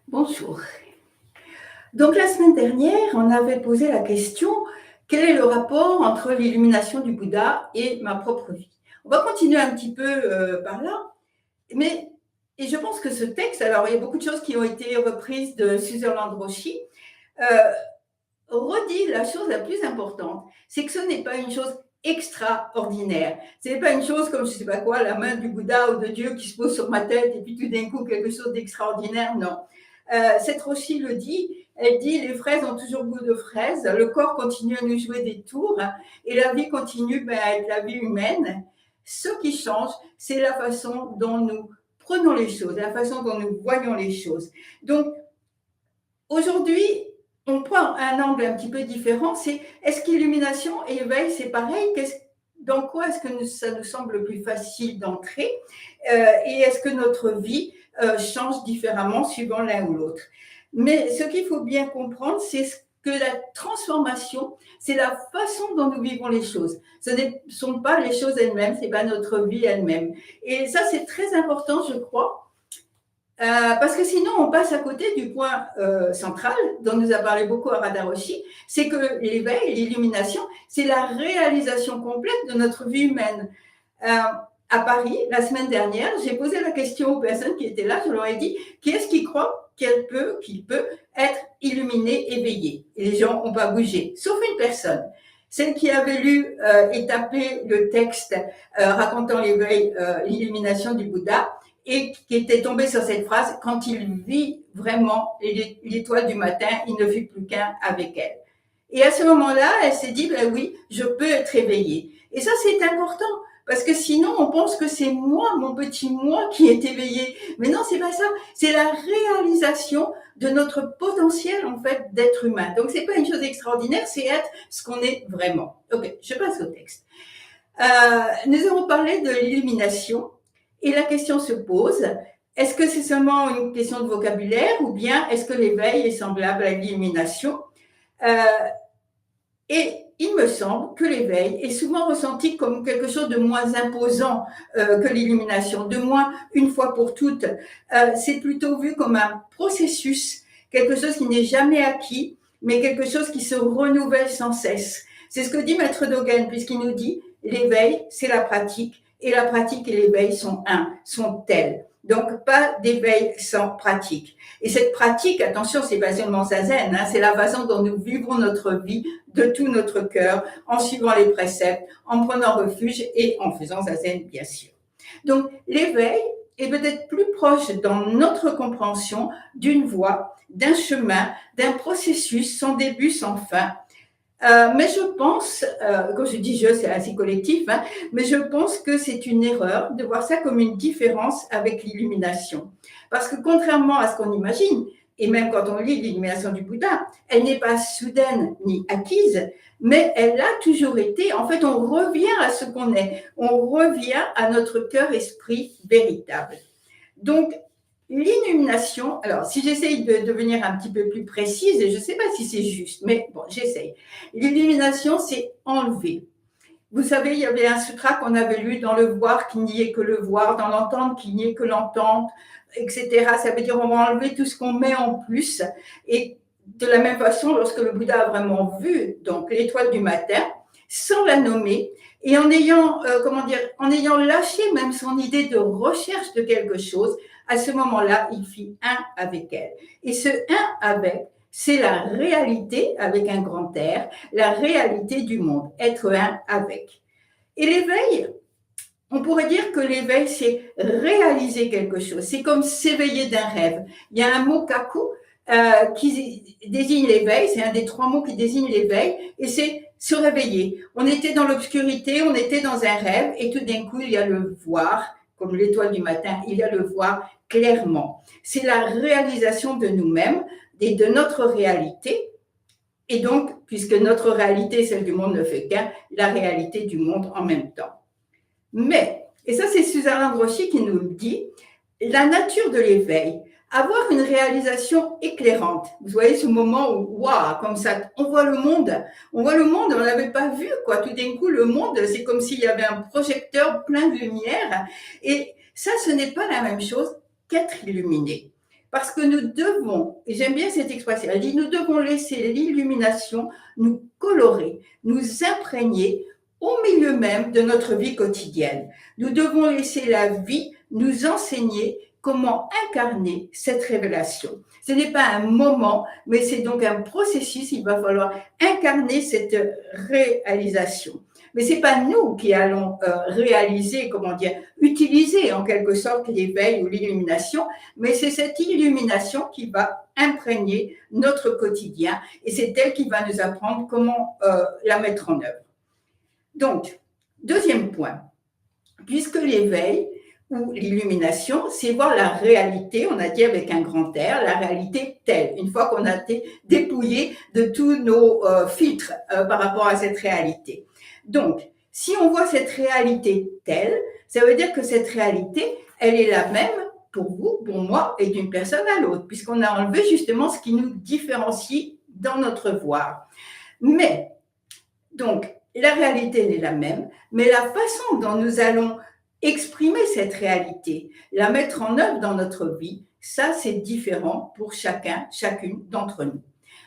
Bonjour. Donc la semaine dernière, on avait posé la question, quel est le rapport entre l'illumination du Bouddha et ma propre vie? On va continuer un petit peu par là, mais et je pense que ce texte, alors il y a beaucoup de choses qui ont été reprises de Sutherland Roshi, euh, redit la chose la plus importante, c'est que ce n'est pas une chose extraordinaire. Ce n'est pas une chose comme, je ne sais pas quoi, la main du Bouddha ou de Dieu qui se pose sur ma tête et puis tout d'un coup quelque chose d'extraordinaire, non. Cette Roshi le dit, elle dit les fraises ont toujours goût de fraises, le corps continue à nous jouer des tours et la vie continue à être la vie humaine. Ce qui change, c'est la façon dont nous prenons les choses, la façon dont nous voyons les choses. Donc, aujourd'hui, on prend un angle un petit peu différent, c'est est-ce qu'illumination et éveil, c'est pareil? Dans quoi est-ce que ça nous semble plus facile d'entrer? Et est-ce que notre vie change différemment suivant l'un ou l'autre? Mais ce qu'il faut bien comprendre, c'est que la transformation, c'est la façon dont nous vivons les choses. Ce ne sont pas les choses elles-mêmes, ce n'est pas notre vie elle-même. Et ça, c'est très important, je crois, parce que sinon, on passe à côté du point central dont nous a parlé beaucoup Arada Roshi, c'est que l'éveil, l'illumination, c'est la réalisation complète de notre vie humaine. À Paris, la semaine dernière, j'ai posé la question aux personnes qui étaient là, je leur ai dit, qui est-ce qui croit qu'il peut être illuminé, éveillé? Et les gens n'ont pas bougé, sauf une personne. Celle qui avait lu et tapé le texte racontant l'éveil, l'illumination du Bouddha, et qui était tombée sur cette phrase, quand il vit vraiment l'étoile du matin, il ne fut plus qu'un avec elle. Et à ce moment-là, elle s'est dit, ben oui, je peux être éveillée. Et ça, c'est important, parce que sinon, on pense que c'est moi, mon petit moi, qui est éveillé. Mais non, c'est pas ça. C'est la réalisation de notre potentiel, en fait, d'être humain. Donc, c'est pas une chose extraordinaire, c'est être ce qu'on est vraiment. Ok, je passe au texte. Nous avons parlé de l'illumination. Et la question se pose, est-ce que c'est seulement une question de vocabulaire ou bien est-ce que l'éveil est semblable à l'illumination? Et il me semble que l'éveil est souvent ressenti comme quelque chose de moins imposant que l'illumination, de moins une fois pour toutes. C'est plutôt vu comme un processus, quelque chose qui n'est jamais acquis, mais quelque chose qui se renouvelle sans cesse. C'est ce que dit Maître Dogen, puisqu'il nous dit l'éveil, c'est la pratique, et la pratique et l'éveil sont sont tels. Donc, pas d'éveil sans pratique. Et cette pratique, attention, c'est pas seulement zazen, c'est la façon dont nous vivons notre vie de tout notre cœur, en suivant les préceptes, en prenant refuge et en faisant zazen, bien sûr. Donc, l'éveil est peut-être plus proche dans notre compréhension d'une voie, d'un chemin, d'un processus sans début, sans fin. Mais je pense, quand je dis je, c'est assez collectif, mais je pense que c'est une erreur de voir ça comme une différence avec l'illumination. Parce que contrairement à ce qu'on imagine, et même quand on lit l'illumination du Bouddha, elle n'est pas soudaine ni acquise, mais elle a toujours été, en fait, on revient à ce qu'on est, on revient à notre cœur-esprit véritable. Donc, l'illumination, alors si j'essaye de devenir un petit peu plus précise, et je ne sais pas si c'est juste, mais bon, j'essaye. L'illumination, c'est enlever. Vous savez, il y avait un sutra qu'on avait lu, dans le voir qu'il n'y ait que le voir, dans l'entendre qu'il n'y ait que l'entendre, etc. Ça veut dire on va enlever tout ce qu'on met en plus. Et de la même façon, lorsque le Bouddha a vraiment vu donc l'étoile du matin, sans la nommer, et en ayant, en ayant lâché même son idée de recherche de quelque chose, à ce moment-là, il fit un avec elle. Et ce un avec, c'est la réalité, avec un grand R, la réalité du monde, être un avec. Et l'éveil, on pourrait dire que l'éveil, c'est réaliser quelque chose. C'est comme s'éveiller d'un rêve. Il y a un mot kaku qui désigne l'éveil, c'est un des 3 mots qui désigne l'éveil, et c'est se réveiller. On était dans l'obscurité, on était dans un rêve, et tout d'un coup, il y a le voir, comme l'étoile du matin, il y a le voir clairement. C'est la réalisation de nous-mêmes et de notre réalité. Et donc, puisque notre réalité, celle du monde, ne fait qu'un, la réalité du monde en même temps. Mais, et ça c'est Sutherland Roshi qui nous le dit, la nature de l'éveil, avoir une réalisation éclairante. Vous voyez ce moment où, waouh, comme ça, on voit le monde, on ne l'avait pas vu, quoi. Tout d'un coup, le monde, c'est comme s'il y avait un projecteur plein de lumière. Et ça, ce n'est pas la même chose qu'être illuminé. Parce que nous devons, et j'aime bien cette expression, elle dit, nous devons laisser l'illumination nous colorer, nous imprégner au milieu même de notre vie quotidienne. Nous devons laisser la vie nous enseigner comment incarner cette révélation. Ce n'est pas un moment, mais c'est donc un processus. Il va falloir incarner cette réalisation. Mais c'est pas nous qui allons réaliser, comment dire, utiliser en quelque sorte l'éveil ou l'illumination, mais c'est cette illumination qui va imprégner notre quotidien et c'est elle qui va nous apprendre comment la mettre en œuvre. Donc, deuxième point, puisque l'éveil ou l'illumination, c'est voir la réalité, on a dit avec un grand R, la réalité telle, une fois qu'on a été dépouillé de tous nos filtres par rapport à cette réalité. Donc, si on voit cette réalité telle, ça veut dire que cette réalité, elle est la même pour vous, pour moi, et d'une personne à l'autre, puisqu'on a enlevé justement ce qui nous différencie dans notre voir. Mais, donc, la réalité, elle est la même, mais la façon dont nous allons exprimer cette réalité, la mettre en œuvre dans notre vie, ça, c'est différent pour chacun, chacune d'entre nous.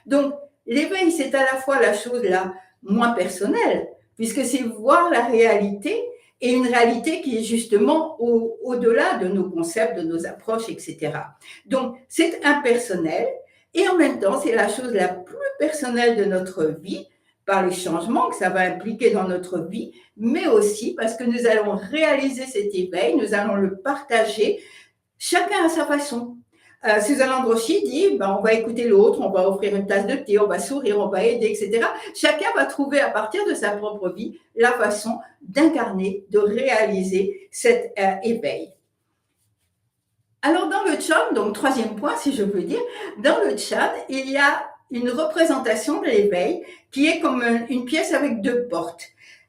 Donc, l'éveil, c'est à la fois la chose la moins personnelle, puisque c'est voir la réalité et une réalité qui est justement au-delà de nos concepts, de nos approches, etc. Donc, c'est impersonnel et en même temps, c'est la chose la plus personnelle de notre vie, par les changements que ça va impliquer dans notre vie, mais aussi parce que nous allons réaliser cet éveil, nous allons le partager, chacun à sa façon. Suzanne Androchi dit, on va écouter l'autre, on va offrir une tasse de thé, on va sourire, on va aider, etc. Chacun va trouver à partir de sa propre vie la façon d'incarner, de réaliser cet éveil. Alors dans le Chan, donc troisième point si je veux dire, dans le Chan, il y a une représentation de l'éveil qui est comme une pièce avec deux portes.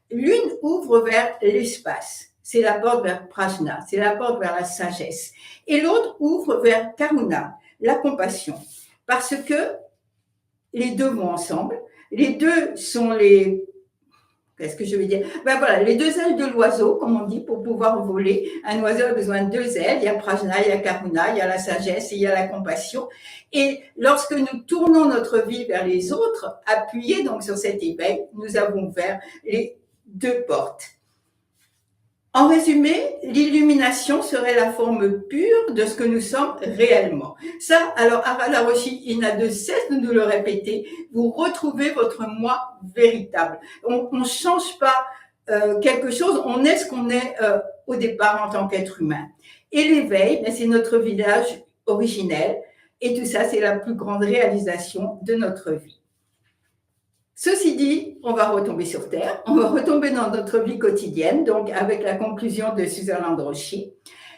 L'une ouvre vers l'espace, c'est la porte vers Prajna, c'est la porte vers la sagesse. Et l'autre ouvre vers Karuna, la compassion. Parce que les deux vont ensemble, les deux sont les... Qu'est-ce que je veux dire? Voilà, les deux ailes de l'oiseau, comme on dit, pour pouvoir voler. Un oiseau a besoin de deux ailes. Il y a Prajna, il y a Karuna, il y a la sagesse et il y a la compassion. Et lorsque nous tournons notre vie vers les autres, appuyés donc sur cet éveil, nous avons ouvert les deux portes. En résumé, l'illumination serait la forme pure de ce que nous sommes réellement. Ça, alors Arala Roshi, il n'a de cesse de nous le répéter, vous retrouvez votre moi véritable. On ne change pas quelque chose, on est ce qu'on est au départ en tant qu'être humain. Et l'éveil, c'est notre village originel, et tout ça, c'est la plus grande réalisation de notre vie. Ceci dit, on va retomber sur Terre, on va retomber dans notre vie quotidienne, donc avec la conclusion de Suzanne Androchi.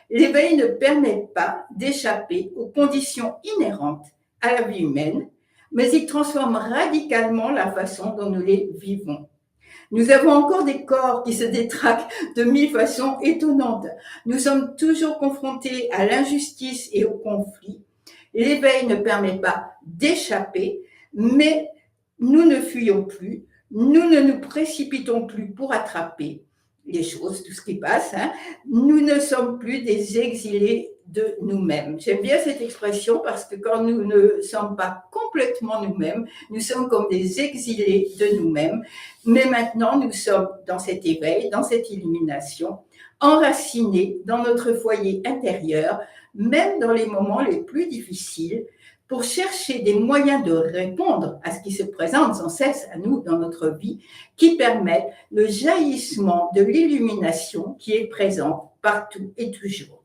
L'éveil ne permet pas d'échapper aux conditions inhérentes à la vie humaine, mais il transforme radicalement la façon dont nous les vivons. Nous avons encore des corps qui se détraquent de mille façons étonnantes. Nous sommes toujours confrontés à l'injustice et au conflit. L'éveil ne permet pas d'échapper, mais nous ne fuyons plus, nous ne nous précipitons plus pour attraper les choses, tout ce qui passe. Nous ne sommes plus des exilés de nous-mêmes. J'aime bien cette expression parce que quand nous ne sommes pas complètement nous-mêmes, nous sommes comme des exilés de nous-mêmes. Mais maintenant, nous sommes dans cet éveil, dans cette illumination, enracinés dans notre foyer intérieur, même dans les moments les plus difficiles, pour chercher des moyens de répondre à ce qui se présente sans cesse à nous dans notre vie, qui permettent le jaillissement de l'illumination qui est présente partout et toujours.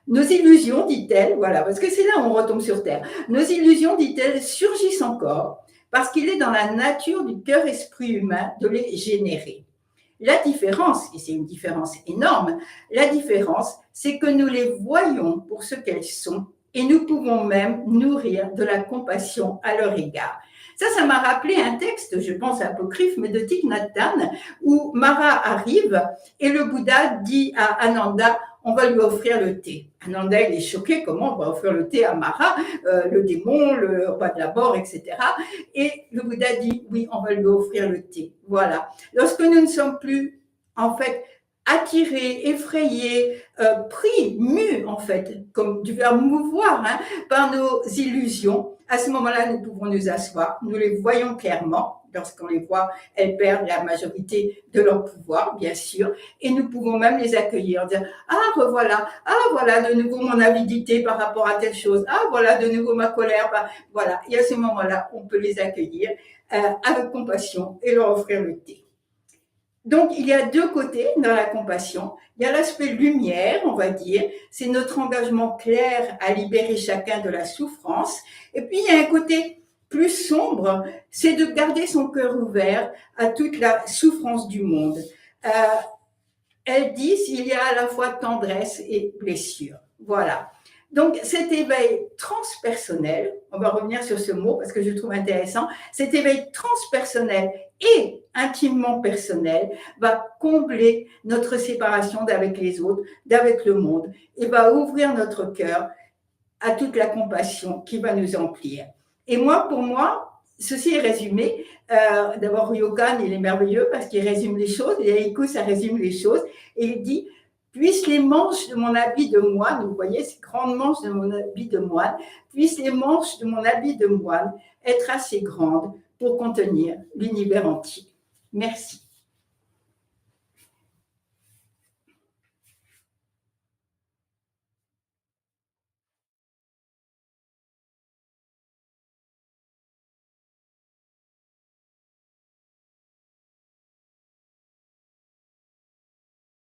Nos illusions, dit-elle, voilà, parce que c'est là où on retombe sur Terre, nos illusions, dit-elle, surgissent encore parce qu'il est dans la nature du cœur-esprit humain de les générer. La différence, et c'est une différence énorme, la différence, c'est que nous les voyons pour ce qu'elles sont et nous pouvons même nourrir de la compassion à leur égard. Ça m'a rappelé un texte, je pense apocryphe, mais de Thich Nhat Hanh, où Mara arrive et le Bouddha dit à Ananda, on va lui offrir le thé. Ananda, il est choqué, comment on va offrir le thé à Mara, le démon, le roi de la mort, etc. Et le Bouddha dit, oui, on va lui offrir le thé. Voilà. Lorsque nous ne sommes plus, en fait, attiré, effrayé, pris, mu en fait, comme du verbe mouvoir, hein, par nos illusions, à ce moment-là, nous pouvons nous asseoir, nous les voyons clairement. Lorsqu'on les voit, elles perdent la majorité de leur pouvoir, bien sûr, et nous pouvons même les accueillir, dire ah revoilà, ah voilà de nouveau mon avidité par rapport à telle chose, ah voilà de nouveau ma colère, voilà. Et à ce moment-là, on peut les accueillir avec compassion et leur offrir le thé. Donc, il y a deux côtés dans la compassion. Il y a l'aspect lumière, on va dire, c'est notre engagement clair à libérer chacun de la souffrance. Et puis, il y a un côté plus sombre, c'est de garder son cœur ouvert à toute la souffrance du monde. Elles disent il y a à la fois tendresse et blessure. Voilà. Donc, cet éveil transpersonnel, on va revenir sur ce mot parce que je le trouve intéressant, cet éveil transpersonnel et intimement personnel va combler notre séparation d'avec les autres, d'avec le monde, et va ouvrir notre cœur à toute la compassion qui va nous emplir. Et moi, pour moi, ceci est résumé. D'abord, Ryokan, il est merveilleux parce qu'il résume les choses, et Aiko, ça résume les choses, et il dit puissent les manches de mon habit de moine, vous voyez ces grandes manches de mon habit de moine, puissent les manches de mon habit de moine être assez grandes pour contenir l'univers entier. Merci.